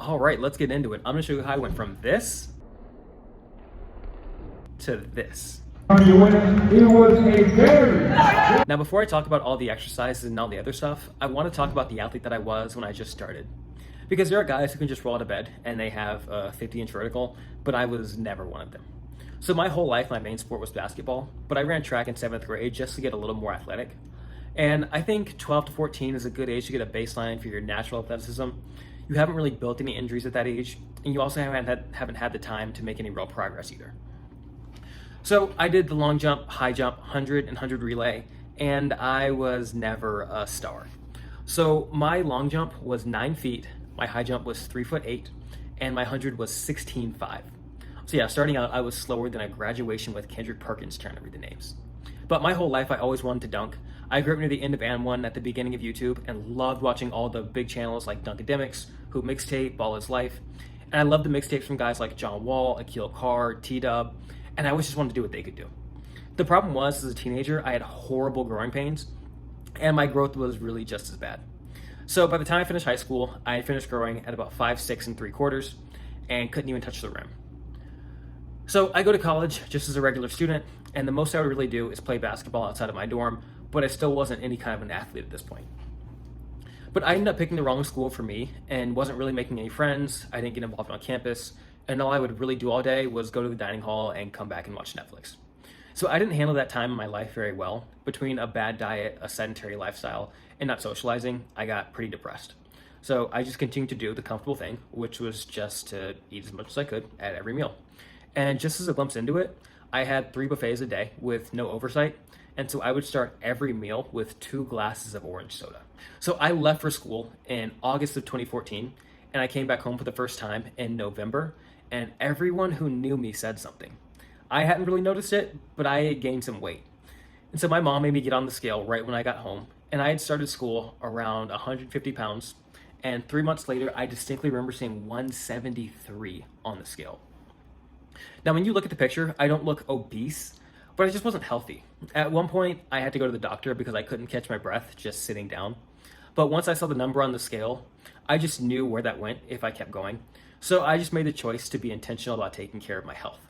All right, let's get into it. I'm gonna show you how I went from this to this. He was a very Now, before I talk about all the exercises and all the other stuff, I want to talk about the athlete that I was when I just started. Because there are guys who can just roll out of bed and they have a 50-inch vertical, but I was never one of them. So my whole life, my main sport was basketball, but I ran track in 7th grade just to get a little more athletic. And I think 12 to 14 is a good age to get a baseline for your natural athleticism. You haven't really built any injuries at that age, and you also haven't had the time to make any real progress either. So I did the long jump, high jump, 100 and 100 relay, and I was never a star. So my long jump was 9 feet, my high jump was 3'8", and my 100 was 16.5. So yeah, starting out, I was slower than a graduation with Kendrick Perkins trying to read the names. But my whole life, I always wanted to dunk. I grew up near the end of AND1 at the beginning of YouTube and loved watching all the big channels like Dunkademics, Hoop Mixtape, Ball is Life. And I loved the mixtapes from guys like John Wall, Akil Carr, T-Dub, and I always just wanted to do what they could do. The problem was, as a teenager, I had horrible growing pains, and my growth was really just as bad. So by the time I finished high school, I had finished growing at about 5'6" 3/4", and couldn't even touch the rim. So I go to college just as a regular student, and the most I would really do is play basketball outside of my dorm, but I still wasn't any kind of an athlete at this point. But I ended up picking the wrong school for me and wasn't really making any friends. I didn't get involved on campus, and all I would really do all day was go to the dining hall and come back and watch Netflix. So I didn't handle that time in my life very well. Between a bad diet, a sedentary lifestyle, and not socializing, I got pretty depressed. So I just continued to do the comfortable thing, which was just to eat as much as I could at every meal. And just as a glimpse into it, I had 3 buffets a day with no oversight. And so I would start every meal with 2 glasses of orange soda. So I left for school in August of 2014, and I came back home for the first time in November, and everyone who knew me said something. I hadn't really noticed it, but I had gained some weight. And so my mom made me get on the scale right when I got home, and I had started school around 150 pounds, and 3 months later, I distinctly remember seeing 173 on the scale. Now, when you look at the picture, I don't look obese, but I just wasn't healthy. At one point, I had to go to the doctor because I couldn't catch my breath just sitting down. But once I saw the number on the scale, I just knew where that went if I kept going. So I just made the choice to be intentional about taking care of my health.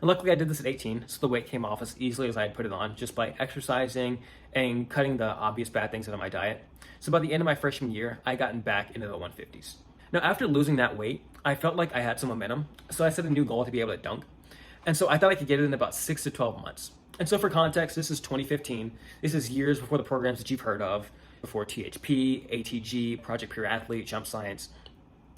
And luckily I did this at 18, so the weight came off as easily as I had put it on just by exercising and cutting the obvious bad things out of my diet. So by the end of my freshman year, I gotten back into the 150s. Now, after losing that weight, I felt like I had some momentum, so I set a new goal to be able to dunk. And so I thought I could get it in about 6 to 12 months. And so for context, this is 2015. This is years before the programs that you've heard of, before THP, ATG, Project Pure Athlete, Jump Science.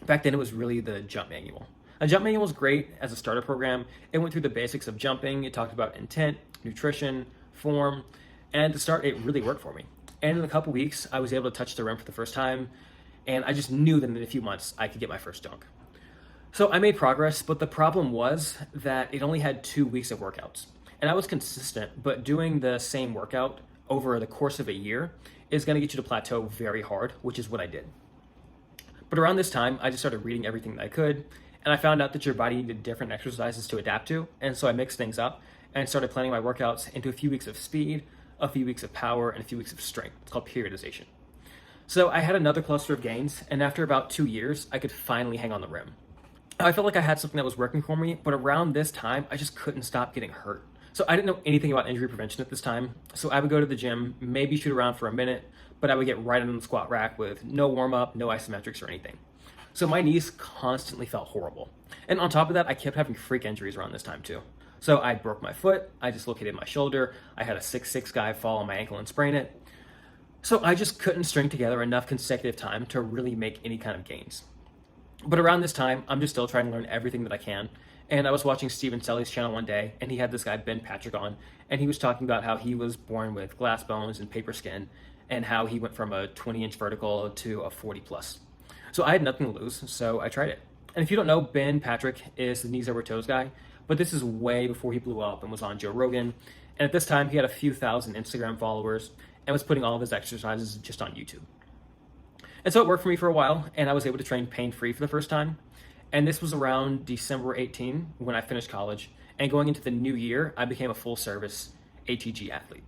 Back then it was really the Jump Manual. A Jump Manual was great as a starter program. It went through the basics of jumping. It talked about intent, nutrition, form, and to start, it really worked for me. And in a couple weeks, I was able to touch the rim for the first time, and I just knew that in a few months, I could get my first dunk. So I made progress, but the problem was that it only had 2 weeks of workouts. And I was consistent, but doing the same workout over the course of a year is gonna get you to plateau very hard, which is what I did. But around this time, I just started reading everything that I could, and I found out that your body needed different exercises to adapt to, and so I mixed things up and started planning my workouts into a few weeks of speed, a few weeks of power, and a few weeks of strength. It's called periodization. So I had another cluster of gains, and after about 2 years, I could finally hang on the rim. I felt like I had something that was working for me, but around this time, I just couldn't stop getting hurt. So I didn't know anything about injury prevention at this time. So I would go to the gym, maybe shoot around for a minute, but I would get right on the squat rack with no warm up, no isometrics or anything. So my knees constantly felt horrible. And on top of that, I kept having freak injuries around this time too. So I broke my foot, I dislocated my shoulder, I had a 6'6" guy fall on my ankle and sprain it. So I just couldn't string together enough consecutive time to really make any kind of gains. But around this time, I'm just still trying to learn everything that I can. And I was watching Steven Selly's channel one day, and he had this guy, Ben Patrick, on, and he was talking about how he was born with glass bones and paper skin, and how he went from a 20-inch vertical to a 40 plus. So I had nothing to lose, so I tried it. And if you don't know, Ben Patrick is the knees over toes guy, but this is way before he blew up and was on Joe Rogan. And at this time, he had a few thousand Instagram followers and was putting all of his exercises just on YouTube. And so it worked for me for a while, and I was able to train pain-free for the first time. And this was around December 18 when I finished college. And going into the new year, I became a full-service ATG athlete.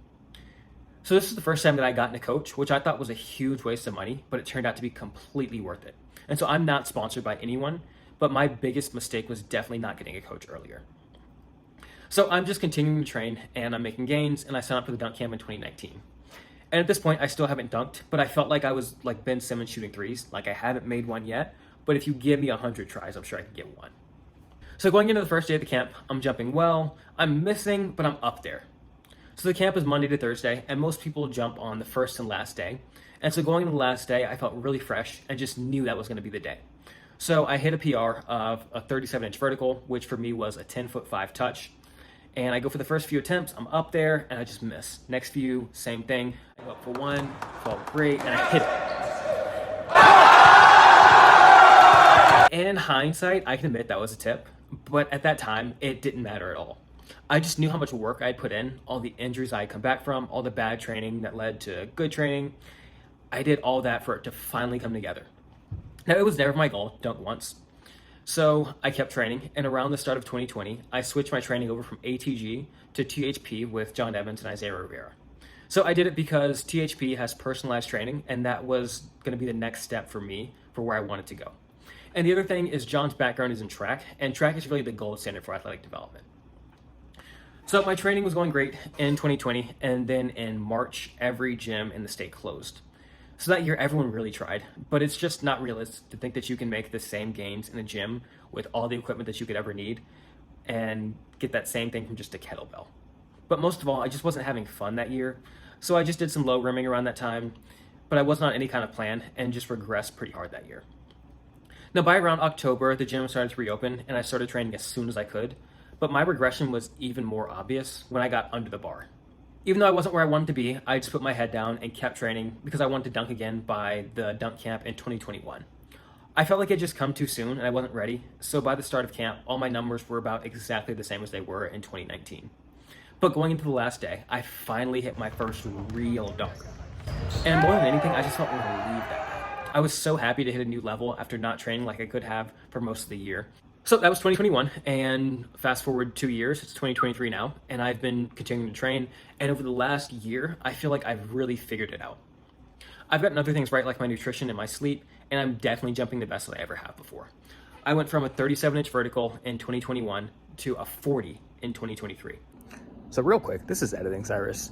So this is the first time that I got in a coach, which I thought was a huge waste of money, but it turned out to be completely worth it. And so I'm not sponsored by anyone, but my biggest mistake was definitely not getting a coach earlier. So I'm just continuing to train and I'm making gains, and I signed up for the dunk camp in 2019. And at this point, I still haven't dunked, but I felt like I was like Ben Simmons shooting threes. Like I haven't made one yet, but if you give me 100 tries, I'm sure I can get one. So going into the first day of the camp, I'm jumping well, I'm missing, but I'm up there. So the camp is Monday to Thursday, and most people jump on the first and last day. And so going into the last day, I felt really fresh and just knew that was going to be the day. So I hit a PR of a 37-inch vertical, which for me was a 10'5" touch. And I go for the first few attempts, I'm up there, and I just miss. Next few, same thing. I go up for one, felt great, and I hit it. And in hindsight, I can admit that was a tip, but at that time, it didn't matter at all. I just knew how much work I'd put in, all the injuries I'd come back from, all the bad training that led to good training. I did all that for it to finally come together. Now, it was never my goal to dunk once. So I kept training, and around the start of 2020, I switched my training over from ATG to THP with John Evans and Isaiah Rivera. So I did it because THP has personalized training, and that was going to be the next step for me for where I wanted to go. And the other thing is John's background is in track, and track is really the gold standard for athletic development. So my training was going great in 2020, and then in March, every gym in the state closed. So that year, everyone really tried, but it's just not realistic to think that you can make the same gains in a gym with all the equipment that you could ever need and get that same thing from just a kettlebell. But most of all, I just wasn't having fun that year. So I just did some low rimming around that time, but I wasn't on any kind of plan and just regressed pretty hard that year. Now, by around October, the gym started to reopen and I started training as soon as I could, but my regression was even more obvious when I got under the bar. Even though I wasn't where I wanted to be, I just put my head down and kept training because I wanted to dunk again by the dunk camp in 2021. I felt like it had just come too soon and I wasn't ready, so by the start of camp, all my numbers were about exactly the same as they were in 2019. But going into the last day, I finally hit my first real dunk. And more than anything, I just felt relieved that day. I was so happy to hit a new level after not training like I could have for most of the year. So that was 2021, and fast forward 2 years, it's 2023 now, and I've been continuing to train, and over the last year, I feel like I've really figured it out. I've gotten other things right, like my nutrition and my sleep, and I'm definitely jumping the best that I ever have before. I went from a 37-inch vertical in 2021 to a 40 in 2023. So real quick, this is editing, Cyrus.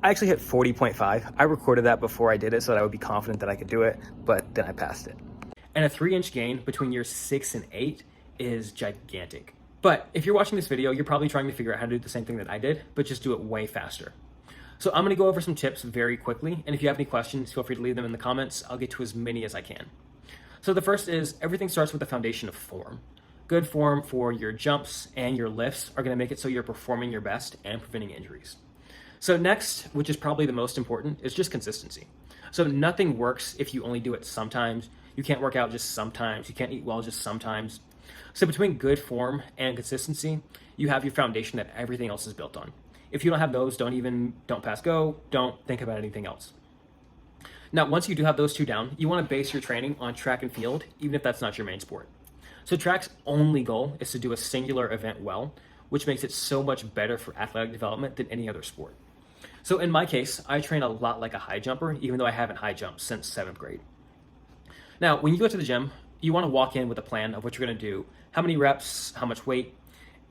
I actually hit 40.5. I recorded that before I did it so that I would be confident that I could do it, but then I passed it. And a 3-inch gain between years 6 and 8 is gigantic. But if you're watching this video, you're probably trying to figure out how to do the same thing that I did, but just do it way faster. So I'm going to go over some tips very quickly, and if you have any questions, feel free to leave them in the comments. I'll get to as many as I can. So the first is everything starts with the foundation of form. Good form for your jumps and your lifts are going to make it so you're performing your best and preventing injuries. So next, which is probably the most important, is just consistency. So nothing works if you only do it sometimes. You can't work out just sometimes. You can't eat well just sometimes. So between good form and consistency, you have your foundation that everything else is built on. If you don't have those, don't pass go, don't think about anything else. Now, once you do have those two down, you want to base your training on track and field, even if that's not your main sport. So track's only goal is to do a singular event well, which makes it so much better for athletic development than any other sport. So in my case, I train a lot like a high jumper, even though I haven't high jumped since 7th grade. Now, when you go to the gym, you want to walk in with a plan of what you're going to do, how many reps, how much weight.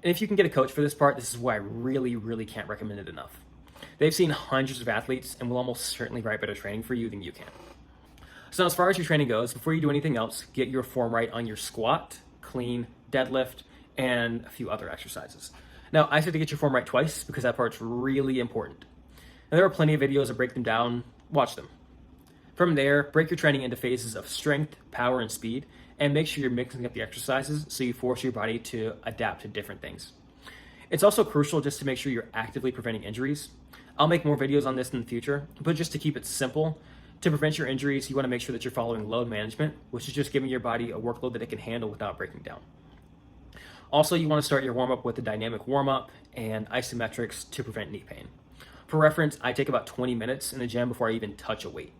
And if you can get a coach for this part, this is why I really can't recommend it enough. They've seen hundreds of athletes and will almost certainly write better training for you than you can. So as far as your training goes, before you do anything else, get your form right on your squat, clean, deadlift, and a few other exercises. Now, I said to get your form right twice because that part's really important. And there are plenty of videos that break them down. Watch them. From there, break your training into phases of strength, power, and speed, and make sure you're mixing up the exercises so you force your body to adapt to different things. It's also crucial just to make sure you're actively preventing injuries. I'll make more videos on this in the future, but just to keep it simple, to prevent your injuries, you want to make sure that you're following load management, which is just giving your body a workload that it can handle without breaking down. Also, you want to start your warm-up with a dynamic warm-up and isometrics to prevent knee pain. For reference, I take about 20 minutes in the gym before I even touch a weight.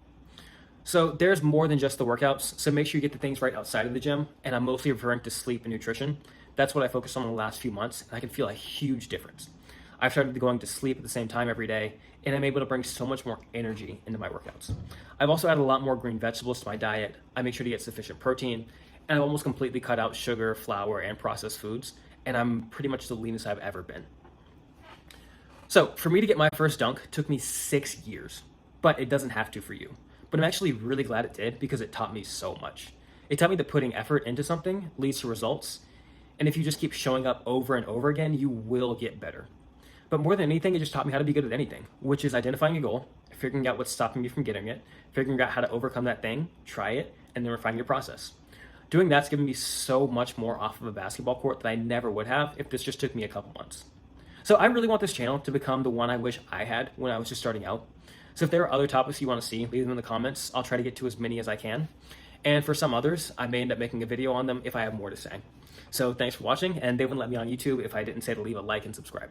So there's more than just the workouts, so make sure you get the things right outside of the gym, and I'm mostly referring to sleep and nutrition. That's what I focused on in the last few months, and I can feel a huge difference. I've started going to sleep at the same time every day, and I'm able to bring so much more energy into my workouts. I've also added a lot more green vegetables to my diet. I make sure to get sufficient protein, and I've almost completely cut out sugar, flour, and processed foods, and I'm pretty much the leanest I've ever been. So for me to get my first dunk took me 6 years, but it doesn't have to for you. But I'm actually really glad it did because it taught me so much. It taught me that putting effort into something leads to results, and if you just keep showing up over and over again, you will get better. But more than anything, it just taught me how to be good at anything, which is identifying a goal, figuring out what's stopping you from getting it, figuring out how to overcome that thing, try it, and then refining your process. Doing that's given me so much more off of a basketball court that I never would have if this just took me a couple months. So I really want this channel to become the one I wish I had when I was just starting out. So if there are other topics you want to see, leave them in the comments. I'll try to get to as many as I can. And for some others, I may end up making a video on them if I have more to say. So thanks for watching, and they wouldn't let me on YouTube if I didn't say to leave a like and subscribe.